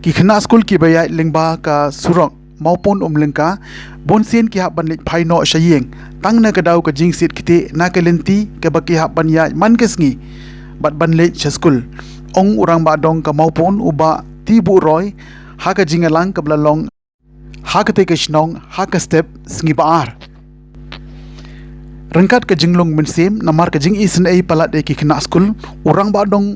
ki khana school ki baya lingba ka surok maupun umlengka bonsen ki hak banlik phaino shayeng tangna ka daw ka jingsit kite na ka lenti ka baki hak ban ya man kesngi bat banlik school ong urang ba dong ka maupun uba tibu roy ha ka jingalang ka blalong ha ka te ka shnong ha ka step sngi baar rengkat ka jinglong mensem namar ka jing isen ei palat e ki khana school urang ba dong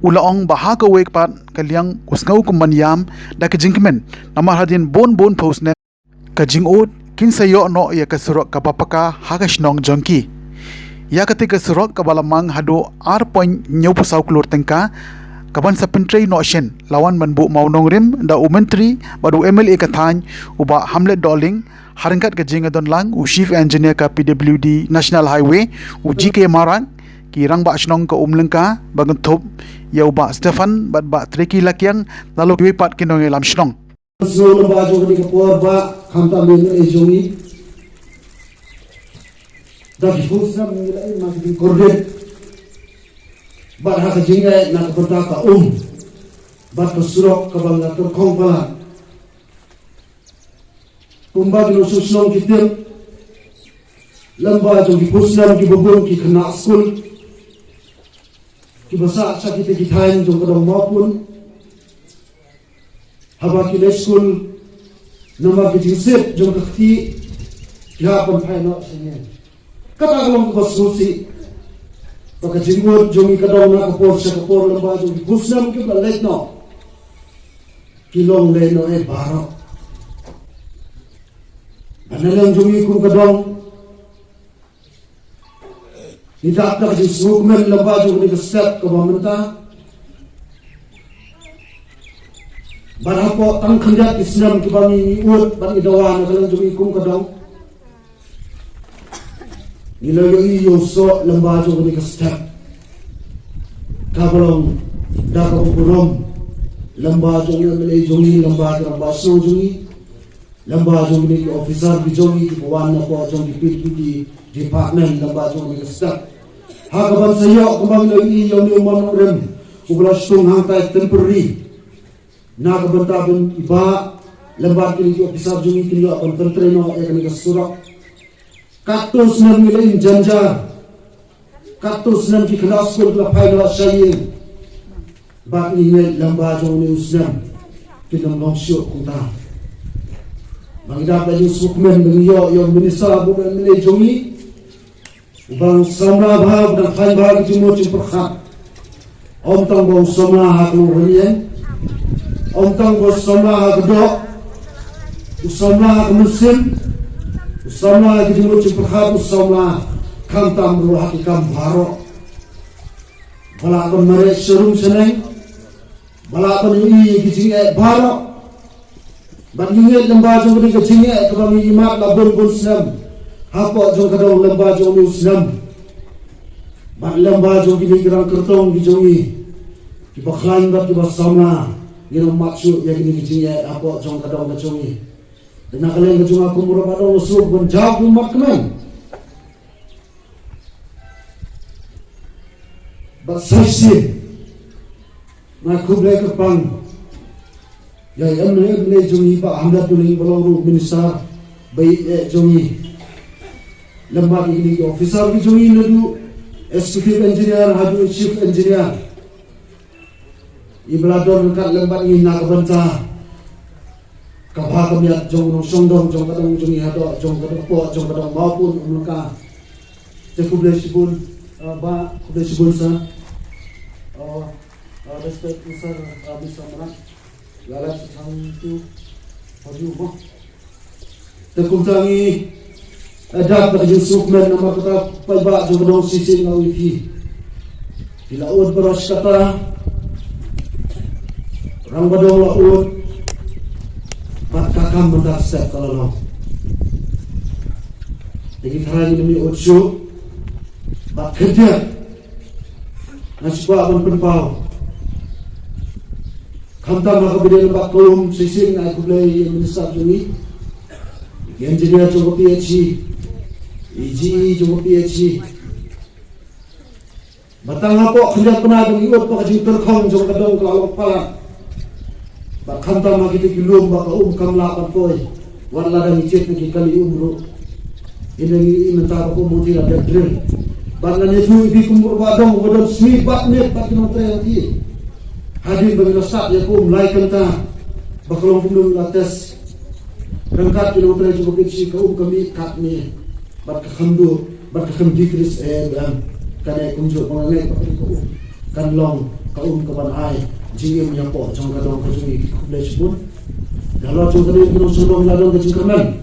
ulaong baha ka wek pat kaliang usngau kumanyam da ka jingmen namar hadin bon post ne ka jingot kin sayo no ya ka surok ka papaka ha ka shnong jongki ya ka te ka surok ka balamang hado ar point nyau pusau klur tengka kaban sa pentrei no shen lawan manbu maunong rim da umentri badu MLA ka than uba hamlet doling harengkat ka jinga don lang u chief engineer ka PWD National Highway u GK Marang kirang ba shnong ka umlengka bagun thop ya uba Stefan bat ba treki lakyang lalu kiwi pat kinong lam shnong so ba jo ni ka por ba khamta me e jongi da bifus na me la ma ki kordet ba ha ka jinga na ka porta ka ba ka surok ka banga ka khong pala kumba no susnong kitem lamba jo ki pusnam ki bobon ki khana school ki basa sa kita kithain jong kadong mapun haba ki school nama ki jinsep jong kakti ya pon phai no sene kata kalong ko susi baka jingor jong kadong na kapor sa kapor lamba jong busnam ki balait no kilong le no e baro banalang jong ku kadong tidak tak disukmen lamba jong ni step ke bamenta barapo tang khanjat islam ki bangi ni ut ban idawa na kalang jong ikum kadong nilayo iyo so lamba jong ni step kabolong da ka purom lamba jong ni jong ni lamba so jong ni lamba jong ni officer bi jong ni buwan na ko jong ni department lamba jong ni step hakaban sayo kumbang lo iyo ni umano rem ubla stung hangtai temporary na kabantabon iba lembar kini officer jungi kini akan tertreno ekani kasurak katus nam ngilain janjar katus nam ki kena school la phaila shayin ba ni lembar jungi usnam kinam long shot kuta bangida baju sukmen beliau yang minister bukan milih jungi ubang samra bhag dan khai bhag jumo chimperkhat om tang bong samra hak lu rien om tang bong samra hak do samra hak muslim samra hak jumo chimperkhat samra kam tam ru hak kam bharo bala kon mare serum seneng bala kon i kijing e bharo ban nge lamba jong ni kijing e kami imat la bon sam hapo jong kadong lamba jong ni usnam ban lamba jong ni gerang kertong di jongi ki bakhlan bat ki basama ni no maksu ya ni jinge hapo jong kadong ka jongi dena kalen ka jong aku mura badong su bon jab makmen ba saisi na kuble ka pang ya ne jongi ba hamda tu ni bolong minister bai jongi lamba ini officer bi jongi nadu executive engineer hadu chief engineer iblador kat lamba ini nak banta kabha kamiat jong no songdong jong kadang jongi hado jong kadang po jong kadang maupun umka cekuble sibul ba kuble sibul sa respect sir bisa mana lalat sang tu haju bo tekumtangi ada kerja sukmen nama kata payba jodoh sisi ngawifi bila ud beras kata orang badong laut bat kakam bentar step kalau lo jadi hari ini ucu bat kerja nasi kuah abang penpau kamta maka beda bat kolom sisi aku beli minister juni engineer cukup PhD iji cukup PhD batang apa kerja pernah dengan iut pak haji terkong jong kadang kalau kepala ba khanta ma kita kilom ba kam la pa poi war la dang chet ki kali umro ina imenta ko mo tira de drill ba na ne tu bi kumur ba dong bodon sui bat ne ba kino tre ti hadir bagi sat ya ko mulai kanta ba kolom kumul lates rangkat kino tre ko ki ka kami kat ni ba ka khamdu ba ka kham dikris kane kumjo pangai pa ko kan long ka kaban ai jingim yang po trong ka dong ko jui kublech pun kalau tu tadi kino sudong la dong ke jingkaman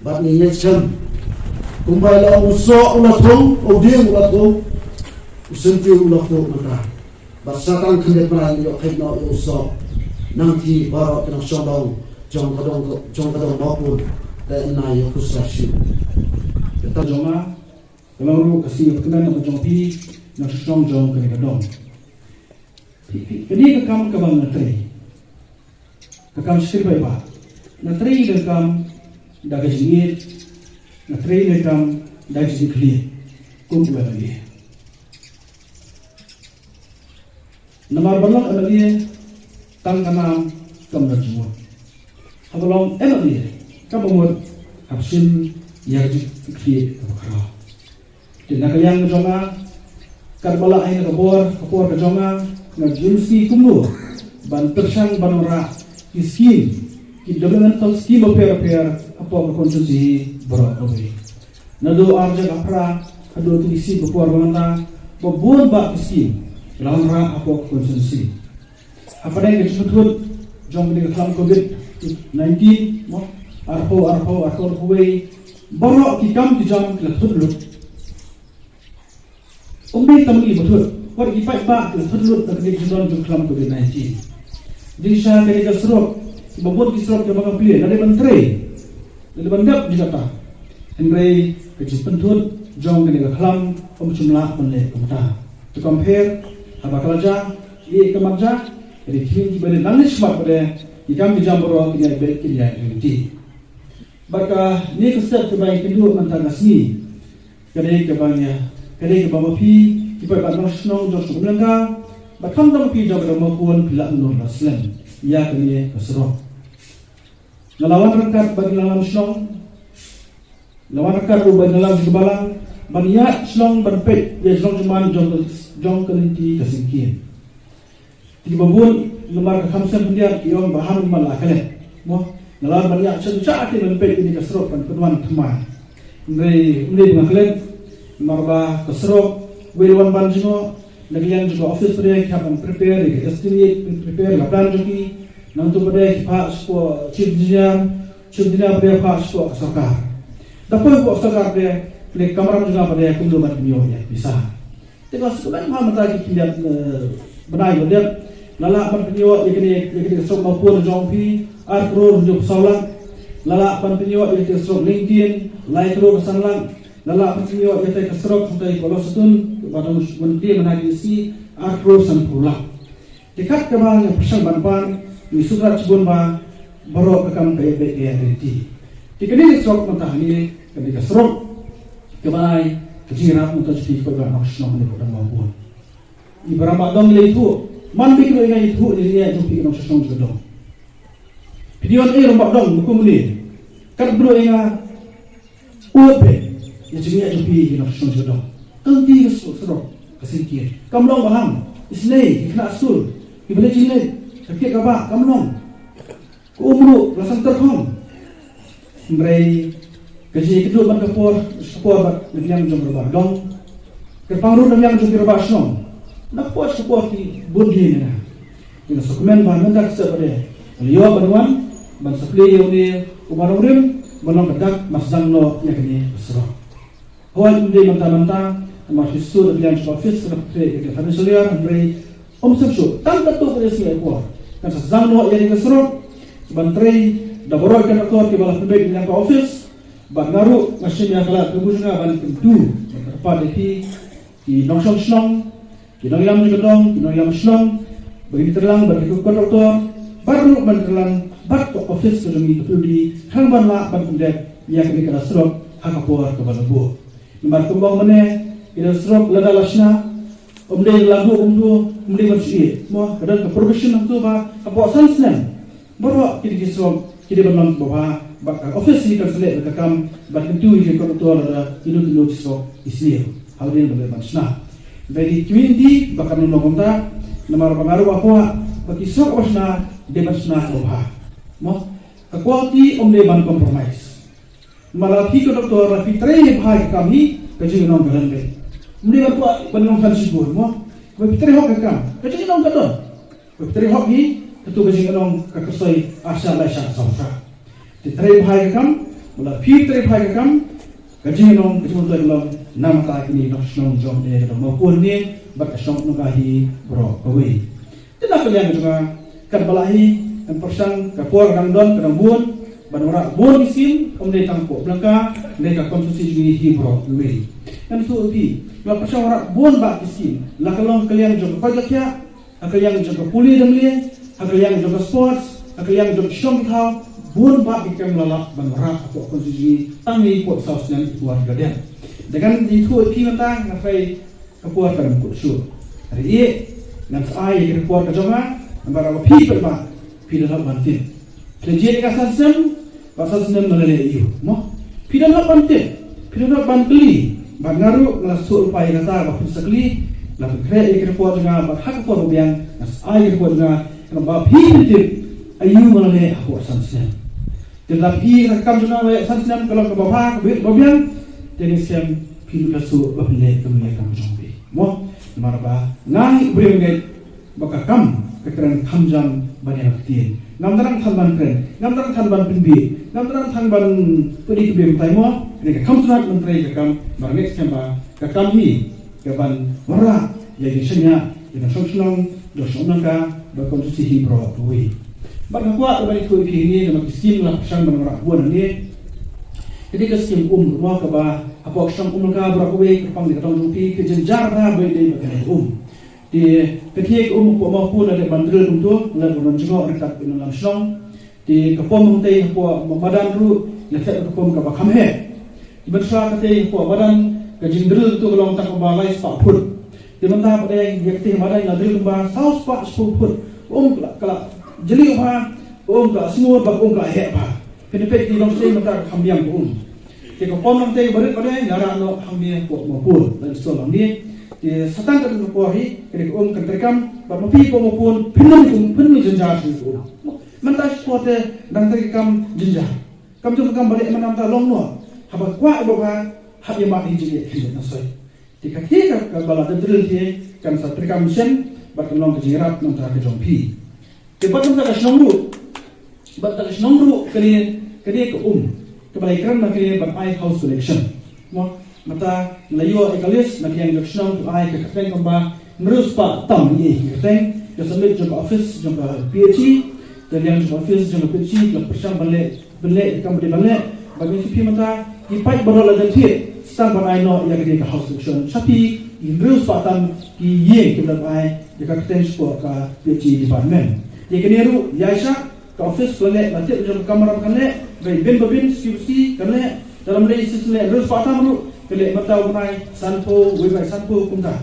bat ni yecham kumbai la uso ula thong odiem ula thong usenti ula thong mata basatang khande pra yo khaino yo uso nang thi baro kino sodong jong ka dong bapun ta na yo kusashu ta joma kalau ru kasih kenan na jong pi na song jong ka ka dong ini ka kam ka bang na tre ka kam shir bai ba na tre ka kam da ga jingit na tre ka kam da ga jikli kum ba ni namar balong amali tang kanam kam na juwa habalong amali ka bamur hapsin ya jikli ka kra Tidak kayang jonga karbala ay nakabor kapor ka jonga na jinsi kumur ban tersang banora iskin kidalangan tal skim per apo konsumsi boro obi nado arja kapra ado tu isi kapor bananta bobon ba iskin lamra apo konsumsi apa dai kecutut jong ni kelam covid 19 mo arpo huwei boro kikam kijam kelatut Umbi tamli betul. War ipai ba ke sedlut tak ke jidon jung kelam COVID-19. Jadi saya dari kasrok, bobot kisrok ke bang pilihan ada menteri. Ada bandap di kata. Henry kecil pentut jong ke kelam pemjumlah menle kemata. To compare apa kalaja ye kemarja dari kini balik nangis sebab pada ikam dijamboro kini baik kini nanti. Baka ni kesat kebaik kedua antara sini. Kadai kebangnya kadai ke bawah pi ipai pak nasional jor sukulangka bakam dam pi jor dam pun pila nur naslen ya kini kasro lawan rekat bagi lawan nasional lawan rekat bagi lawan sebalang baniat selong berpet ya selong cuman jong kelinti kasingkin di babun nomor khamsan pendiat iom bahan malakale mo lawan baniat sencak ke berpet ini kasro kan penuan teman ini mengaklen marba kasrok wilwan banjino lagian juga office pada kapan prepare estimate prepare la plan joki nanti pada pak spo chief engineer pada pak spo sarkar dapat buat sarkar pada plek kamera juga pada kumdo mat mio ya bisa tegas sebenarnya hal mata kita benai dia lala pan penyo yakni sok maupun jongpi arkro job saulan lala pan penyo yakni sok LinkedIn like ro sanlan lala penyo yakni kasrok sampai kolosutun pada menteri menagisi arkro sampula dekat kemana persang banpan di surat cebun ba baru bekam kaya BRT dikini sok mentah ini ketika serok kemana kejirat untuk jadi program nasional ini pada maupun ibarat dong itu man pikir ingat itu dia jumpi nasional juga dong video ini rombak dong hukum ini kan bro ingat upe ya jadi jumpi nasional juga dong kanti serok kesingkir kamlong paham isnei kena asul iblis jinai sakit kabak kamlong umru rasang terhong mereka gaji kedua ban kapor skor yang jom berbah dong kerpangru yang jom berbah snom nak puas support di bundi ni dengan dokumen bahan mendak sepada liwa banuan ban supply yang ni ubarum banong kedak masang no yang ni besar hal ini mentah-mentah masih sudah yang office seperti ke financial year mereka omsetsu tanpa tu berisi ekor kan sesang no yang besar bantri daboro kan aktor ke balas pembek yang ke office bangaru masih yang kelat kebusnya ban tentu apa di nongsong snong di nongyam juga dong di nongyam snong bagi terlang bagi kontraktor baru menterlang bat ke office ke demi betul di hangban la ban pembek yang ke serok hakapor ke balabu nomor kembang mana ila serok lada lasna Omde lagu omde bersih, mo kadang ke profesional tu ba, apa sansnem, baru kita kisah kita berlang bahwa office ni kan selek berkam, berkentu ini kalau tu ada ilu kisah isir, hal ini berlebihan. Jadi community bakal nolong kita, nama pengaruh apa, bagi sok wasna demasna bahwa, mo quality omde ban compromise. Malah kita doktor rapi teri bahai kami kerja dengan orang lain. Mungkin berbuat benang fancy pun, mo. Berpikir hok kam, kerja dengan orang lain. Berpikir hok ni, tentu kerja dengan orang kekersai asal asal samsa. Teri bahai kam, malah teri bahai kam, kerja dengan orang nama tak ini nak senang jom dia kita maupun ni berkesan nugahi bro kawin. Tidak kalian juga kerbalahi dan persang kapur kadang bun. Banora bon isim omde tangko belaka mereka konsumsi juga bro kawin. Dan itu kalau pasal orang bon bak isim, lakalong kalian juga pajak ya, kalian juga puli dan lian, kalian juga sports, kalian juga shong tau, bon bak ikan lalak banora atau konsumsi tangi pot saus dan keluarga dia. Dengan itu mentang ngapai kepuar pada mukul syur. Hari ini nanti ayah kepuar kejongan, nampak apa people bak, people dalam bantin. Kerja kasan sem, kasan sem melalui iyo, mo. People dalam bantin, people dalam bantli. Bangaru ngasuk upaya kata waktu sekali lalu kerja kepuar dengan hak kepuar biang nas ayah kepuar dengan nampak people ayu melalui aku kasan sem. Tetapi rekam juga kasan sem kalau ke bawah biang jenis yang pilu kasu bapile kemuliaan kamu jombi. Mo marba ngai beringat bakakam kekeren kamjam banyak tin. Namdarang thanban keren, namdarang thanban pinbi, namdarang thanban pedi kebim taimo. Ini kamsunat menteri kakam barangek kemba kakam hi kaban wara jadi senya yang songslong dosonangka berkonsumsi hibro tuwi. Bakakwa kembali tuwi ini nama kiskim lah pesan mengerak buan ini. Jadi keskim rumah ke bah apa aksam ka berapa kepang di katong jumpi kejenjar na bede bagai di ketiak maupun ada bandrel untuk lalu menjengok dekat dalam slong di kepom tei apa badan ru letak kepom ka bakam he di besar tei apa badan kejindrel tu kalau tak balai sepak put di mentah pada yang yakti badan ngadril ba saus pak seput kala jeli ba kala semua ba kala he ba kenepek di dalam sei mentah kambiang jika pom nanti berit pada nara no hamil kuat maupun dan soal ni di setang ketu kuahi ketika kenterekam bermapi maupun penuh jenjang itu mentah suatu dan terekam jenjang kam tu kam balik menam ta long no haba kuat boga hab yang mak hiji ke nasai jika kita kebala drill dia kan sa terekam sen berkelong ke jirat nam ta ke jompi kebat nam ta snongru bat ta snongru kali ke kebaikan makanya berpai house selection. Mata layu ekalis makanya leksion tu ai ke kateng kamba merus pak tam ye kateng ya sambil jumpa office jumpa PhD dan yang jumpa office jumpa PhD ke persang balik kambri balik bagi sipi mata ipai baru ladan tie stang ban ai no ya ke house selection tapi merus pak tam ki ye ke berpai ya kateng sport ka PhD department ye keneru yaisa ke office balik nanti jumpa kamera balik baik bin skripsi kerana dalam registrasi le harus patah dulu kele mata unai sanpo webai sanpo kumta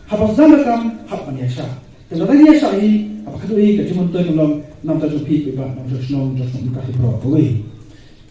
habas zaman kam hab maniasa dan lagi ya sai apa kedui ke cuma tu belum nam ta jupi ke ba nam josnom ka pro we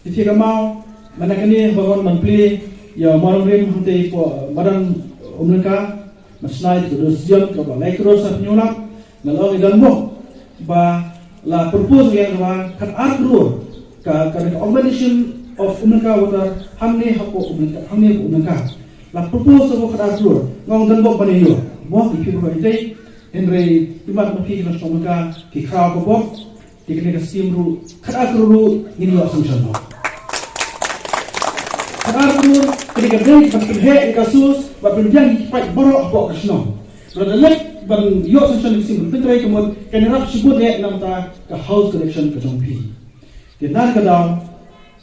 itu mau mana kini bagon manpli ya marumrim hante po badan umnaka masnai tu dosiam ke ba lekros apnyulak nalo idan mo ba la propose yang ba kan arro ka combination of umnaka water hamne hapo umnaka la propose of kada flor ngong dan bok bani yo mo ki ko ite enre timat maki na somaka ki kha ko bok tikne ka simru kada kru ni yo assumption no kada kru ketika break bakhe kasus ba penjang ki pai boro bok kasno la lek ban yo assumption simru pintre ko mod kenarap sibut ne namta ka house collection ka jongpi kenar ka daw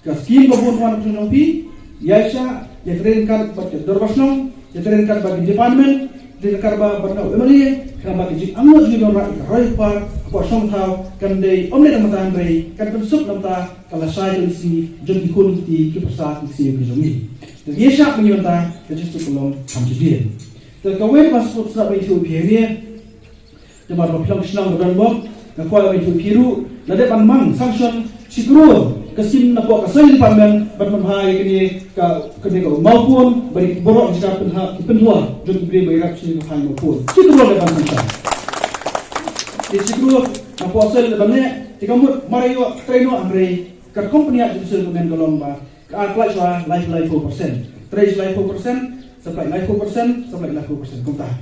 ka skim ko bon wan jongpi yaisha ya train card baca dorbasno ya train card bagi department de karba barna emali kan bagi jik amno ji dora roy par apa song thau kan dei omne na matan rei kan suk namta kala sai si jodi kunti ki prasat si bi jomi de yesha mengyonta ke jistu kolom kamjidien Kawin masuk serap itu biaya Jemaat berpelang senang dan bom Nakual itu biru Nade panmang sanction sikro Kesim napok kasai department Bermamhai kini maupun beri borok jika penhua Jom beri bayrak sini hai maupun sikro depan sanction Di sikro napok asal depannya Jika mut marayo traino amrei Kat company at judicial men golomba Keaklai sua life 4% Trace life 4% Sampai life 4% Sampai life 4% Kuntah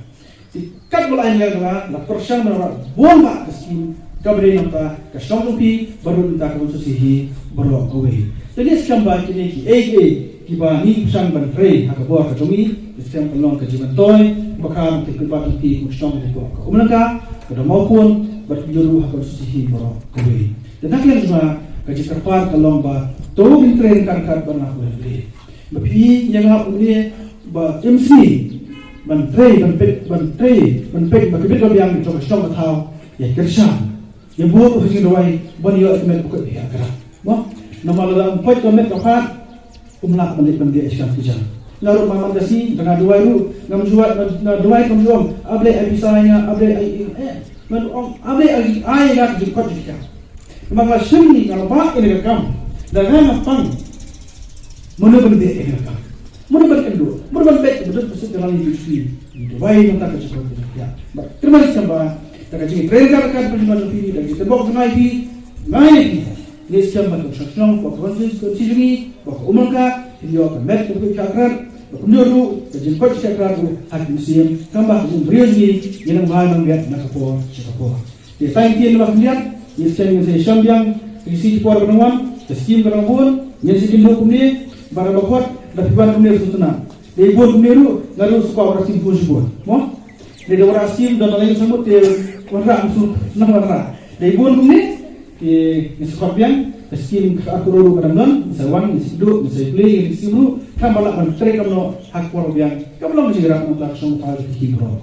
Kat bola yang la persiang menolak buang mak keskin kabri nampak kasong lupi baru minta kamu susihi baru away. Jadi sekarang bah kini ki ni pusang ban frey hak buah kajomi sekarang pelong kajiban toy bakal kekebat lupi kusong di buah. Umlaka pada maupun berjuru hak susihi baru away. Dan naklian juga kaji kerpat pelong bah tolong intren kan ban aku beli. Bapi yang hak ini bah MC Menteri bakibit yang coba coba tahu ya kerjaan yang buat urusan doai bani yo kemet buka dia kerja mo nama dalam point kemet kapat umlak balik dia iskan kerja lalu maman dasi dengan doai lu ngam jual doai komjom able episanya able men able ai gat jikot dia maka sini kalau pak ini rekam dengan apa menurut dia ini rekam Murban kendo, murban baik betul betul dalam industri. Itu baik untuk kerja seperti ya. Terima kasih tambah. Kita jadi trainer kan perjalanan ini dan kita bawa naik. Ini siapa tu sekarang proses konstitusi, bawa umumka, dia akan met untuk cakran, menurut jadi coach cakran tu hak musim tambah berius ni yang mahal membiak nak apa. Di time dia nak membiak, ini sekarang saya sambiang isi por penuan, skim penuan, yang skim hukum ni barang bakot dapat kemudian sutuna. Dia buat kemudian lalu suka orang sim pun sebut. Mo? Dia orang sim dan lain semut dia orang musuh senang orang. Dia buat kemudian di sekopian sim aku roru kadang misalwan misi duduk misi play misi dulu kan malah menteri kamu hak orang biang kamu belum menjerat untuk langsung tahu hibro.